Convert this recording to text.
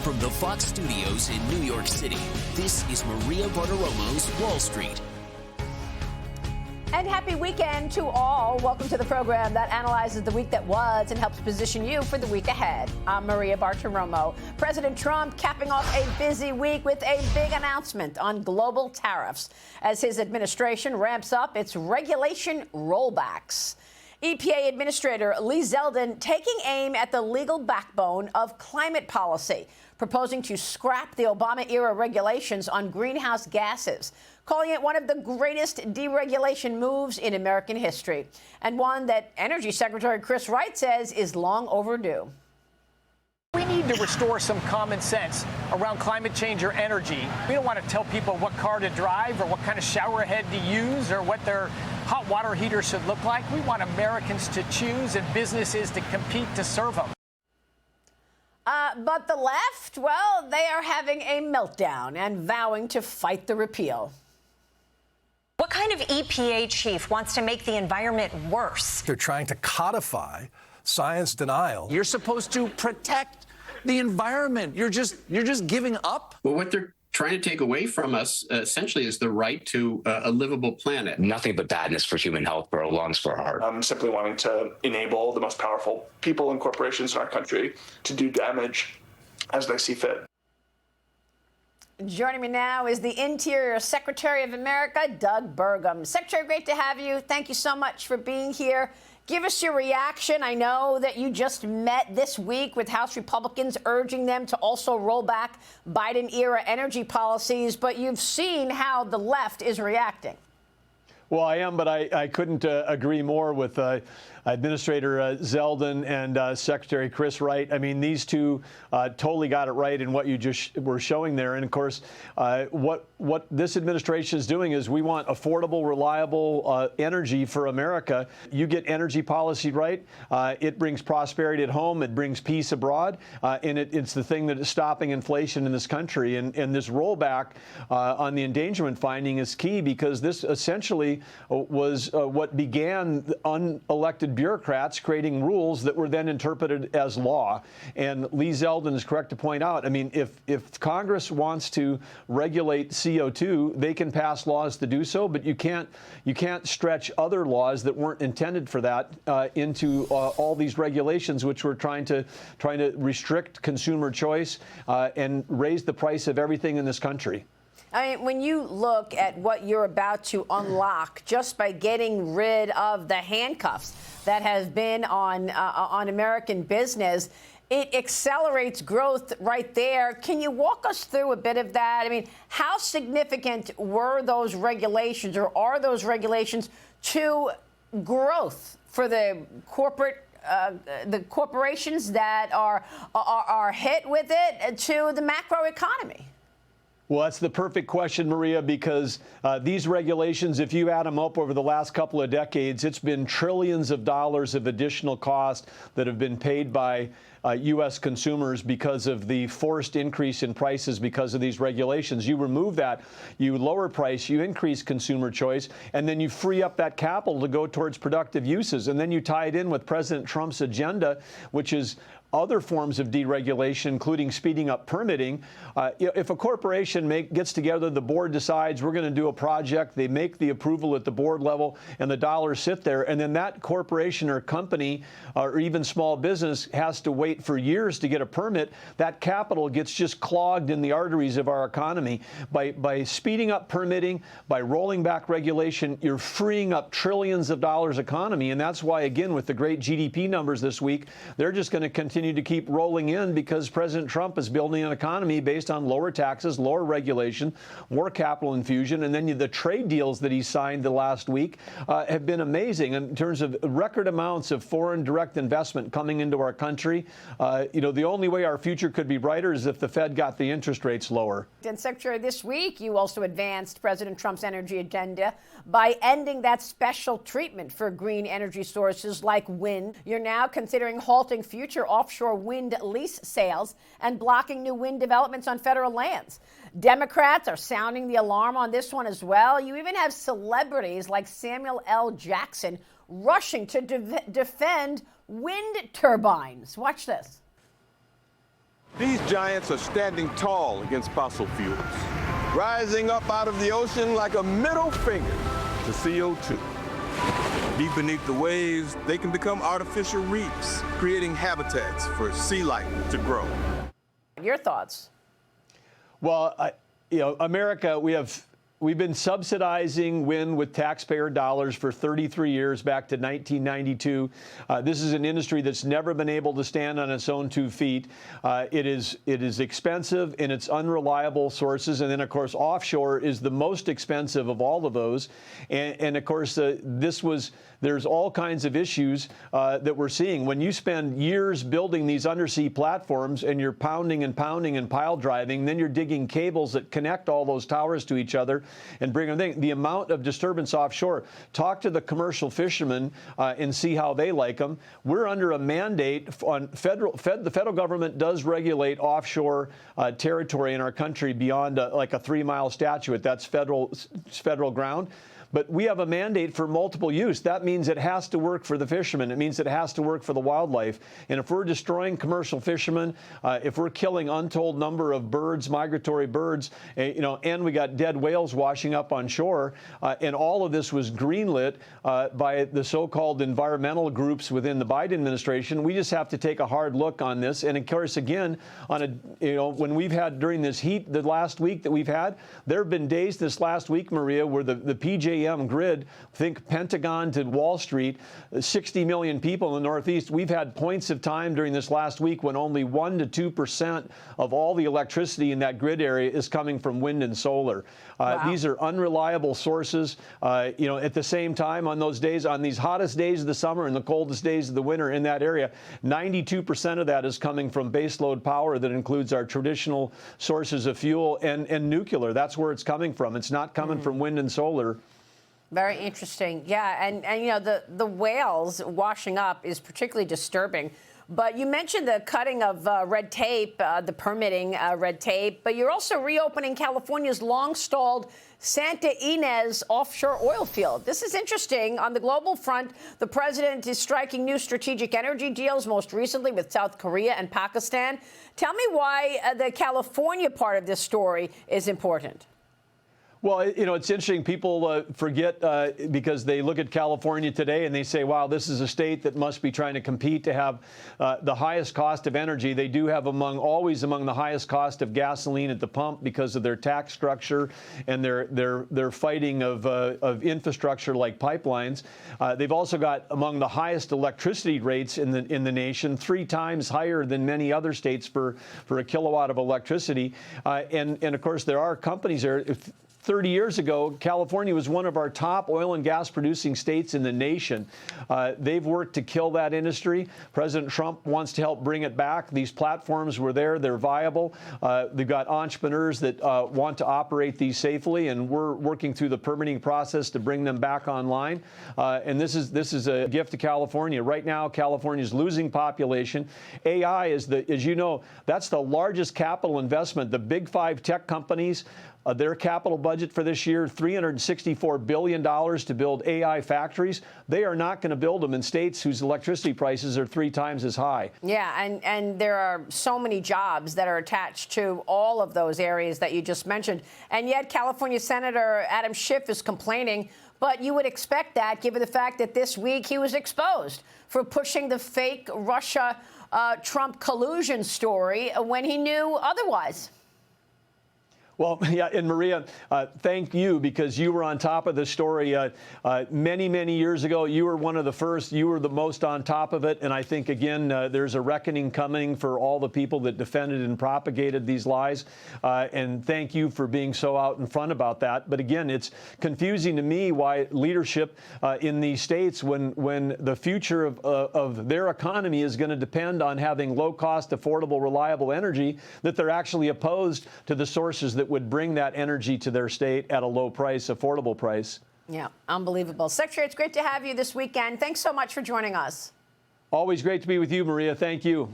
From the Fox Studios in New York City, this is Maria Bartiromo's Wall Street. And happy weekend to all. Welcome to the program that analyzes the week that was and helps position you for the week ahead. I'm Maria Bartiromo. President Trump capping off a busy week with a big announcement on global tariffs as his administration ramps up its regulation rollbacks. EPA Administrator Lee Zeldin taking aim at the legal backbone of climate policy, proposing to scrap the Obama-era regulations on greenhouse gases, calling it one of the greatest deregulation moves in American history, and one that Energy Secretary Chris Wright says is long overdue. We need to restore some common sense around climate change or energy. We don't want to tell people what car to drive or what kind of shower head to use or what their hot water heater should look like. We want Americans to choose and businesses to compete to serve them. But the left, well, they are having a meltdown and vowing to fight the repeal. What kind of EPA chief wants to make the environment worse? They're trying to codify science denial. You're supposed to protect the environment. You're just giving up. Well, what they're trying to take away from us essentially is the right to a livable planet. Nothing but badness for human health, for our lungs, for our heart. I'm simply wanting to enable the most powerful people and corporations in our country to do damage as they see fit. Joining me now is the Interior Secretary of America, Doug Burgum. Secretary, great to have you. Thank you so much for being here. Give us your reaction. I know that you just met this week with House Republicans urging them to also roll back Biden-era energy policies, but you've seen how the left is reacting. Well, I am, but I couldn't agree more with Administrator Zeldin and Secretary Chris Wright. I mean, these two totally got it right in what you just were showing there. And of course, what this administration is doing is we want affordable, reliable energy for America. You get energy policy right, it brings prosperity at home, it brings peace abroad, and it's the thing that is stopping inflation in this country. And this rollback on the endangerment finding is key because this essentially was what began unelected bureaucrats creating rules that were then interpreted as law. And Lee Zeldin is correct to point out, I mean, if Congress wants to regulate CO2, they can pass laws to do so, but you can't stretch other laws that weren't intended for that into all these regulations, which were trying to restrict consumer choice and raise the price of everything in this country. I mean, when you look at what you're about to unlock just by getting rid of the handcuffs that have been on American business, it accelerates growth right there. Can you walk us through a bit of that? I mean, how significant were those regulations or are those regulations to growth for the corporations that are hit with it to the macro economy? Well, that's the perfect question, Maria, because these regulations, if you add them up over the last couple of decades, it's been trillions of dollars of additional cost that have been paid by U.S. consumers because of the forced increase in prices because of these regulations. You remove that, you lower price, you increase consumer choice, and then you free up that capital to go towards productive uses. And then you tie it in with President Trump's agenda, which is other forms of deregulation, including speeding up permitting. If a corporation gets together, the board decides we're going to do a project, they make the approval at the board level, and the dollars sit there, and then that corporation or company or even small business has to wait for years to get a permit, that capital gets just clogged in the arteries of our economy. By speeding up permitting, by rolling back regulation, you're freeing up trillions of dollars economy, and that's why, again, with the great GDP numbers this week, they're just going to continue to keep rolling in because President Trump is building an economy based on lower taxes, lower regulation, more capital infusion, and then the trade deals that he signed the last week have been amazing in terms of record amounts of foreign direct investment coming into our country. The only way our future could be brighter is if the Fed got the interest rates lower. And Secretary, this week you also advanced President Trump's energy agenda by ending that special treatment for green energy sources like wind. You're now considering halting future offshore wind lease sales and blocking new wind developments on federal lands. Democrats are sounding the alarm on this one as well. You even have celebrities like Samuel L. Jackson rushing to defend wind turbines. Watch this. These giants are standing tall against fossil fuels, rising up out of the ocean like a middle finger to CO2. Deep beneath the waves, they can become artificial reefs, creating habitats for sea life to grow. Your thoughts? Well, America, we've been subsidizing wind with taxpayer dollars for 33 years, back to 1992. This is an industry that's never been able to stand on its own 2 feet. It is expensive in its unreliable sources, and then of course offshore is the most expensive of all of those. And of course there's all kinds of issues that we're seeing. When you spend years building these undersea platforms and you're pounding and pounding and pile driving, then you're digging cables that connect all those towers to each other and bring them in. The amount of disturbance offshore. Talk to the commercial fishermen and see how they like them. We're under a mandate on the federal government does regulate offshore territory in our country beyond like a 3-mile statute. That's federal ground. But we have a mandate for multiple use. That means it has to work for the fishermen. It means it has to work for the wildlife. And if we're destroying commercial fishermen, if we're killing untold number of birds, migratory birds, and we got dead whales washing up on shore, and all of this was greenlit by the so-called environmental groups within the Biden administration, we just have to take a hard look on this. And of course, again, when we've had during this heat the last week that we've had, there have been days this last week, Maria, where the PJM grid, think Pentagon to Wall Street, 60 million people in the Northeast. We've had points of time during this last week when only 1% to 2% of all the electricity in that grid area is coming from wind and solar. Wow. These are unreliable sources. At the same time, on those days, on these hottest days of the summer and the coldest days of the winter in that area, 92% of that is coming from baseload power that includes our traditional sources of fuel and nuclear. That's where it's coming from. It's not coming from wind and solar. Very interesting. Yeah, and the whales washing up is particularly disturbing. But you mentioned the cutting of red tape, the permitting red tape, but you're also reopening California's long-stalled Santa Ynez offshore oil field. This is interesting. On the global front, the president is striking new strategic energy deals, most recently with South Korea and Pakistan. Tell me why the California part of this story is important. Well, it's interesting. People forget because they look at California today and they say, wow, this is a state that must be trying to compete to have the highest cost of energy. They do have always among the highest cost of gasoline at the pump because of their tax structure and their fighting of infrastructure like pipelines. They've also got among the highest electricity rates in the nation, 3 times higher than many other states for a kilowatt of electricity. And of course, there are companies there. 30 years ago, California was one of our top oil and gas producing states in the nation. They've worked to kill that industry. President Trump wants to help bring it back. These platforms were there. They're viable. They've got entrepreneurs that want to operate these safely, and we're working through the permitting process to bring them back online. And this is a gift to California. Right now, California's losing population. AI is as you know, that's the largest capital investment. The big 5 tech companies, their capital budget for this year, $364 billion to build AI factories. They are not going to build them in states whose electricity prices are 3 times as high. Yeah, and there are so many jobs that are attached to all of those areas that you just mentioned. And yet California Senator Adam Schiff is complaining, but you would expect that given the fact that this week he was exposed for pushing the fake Russia-Trump collusion story when he knew otherwise. Well, yeah, and Maria, thank you, because you were on top of the story many, many years ago. You were one of the first. You were the most on top of it. And I think, again, there's a reckoning coming for all the people that defended and propagated these lies. And thank you for being so out in front about that. But again, it's confusing to me why leadership in these states, when the future of their economy is going to depend on having low-cost, affordable, reliable energy, that they're actually opposed to the sources that would bring that energy to their state at a low price, affordable price. Yeah, unbelievable. Secretary, it's great to have you this weekend. Thanks so much for joining us. Always great to be with you, Maria. Thank you.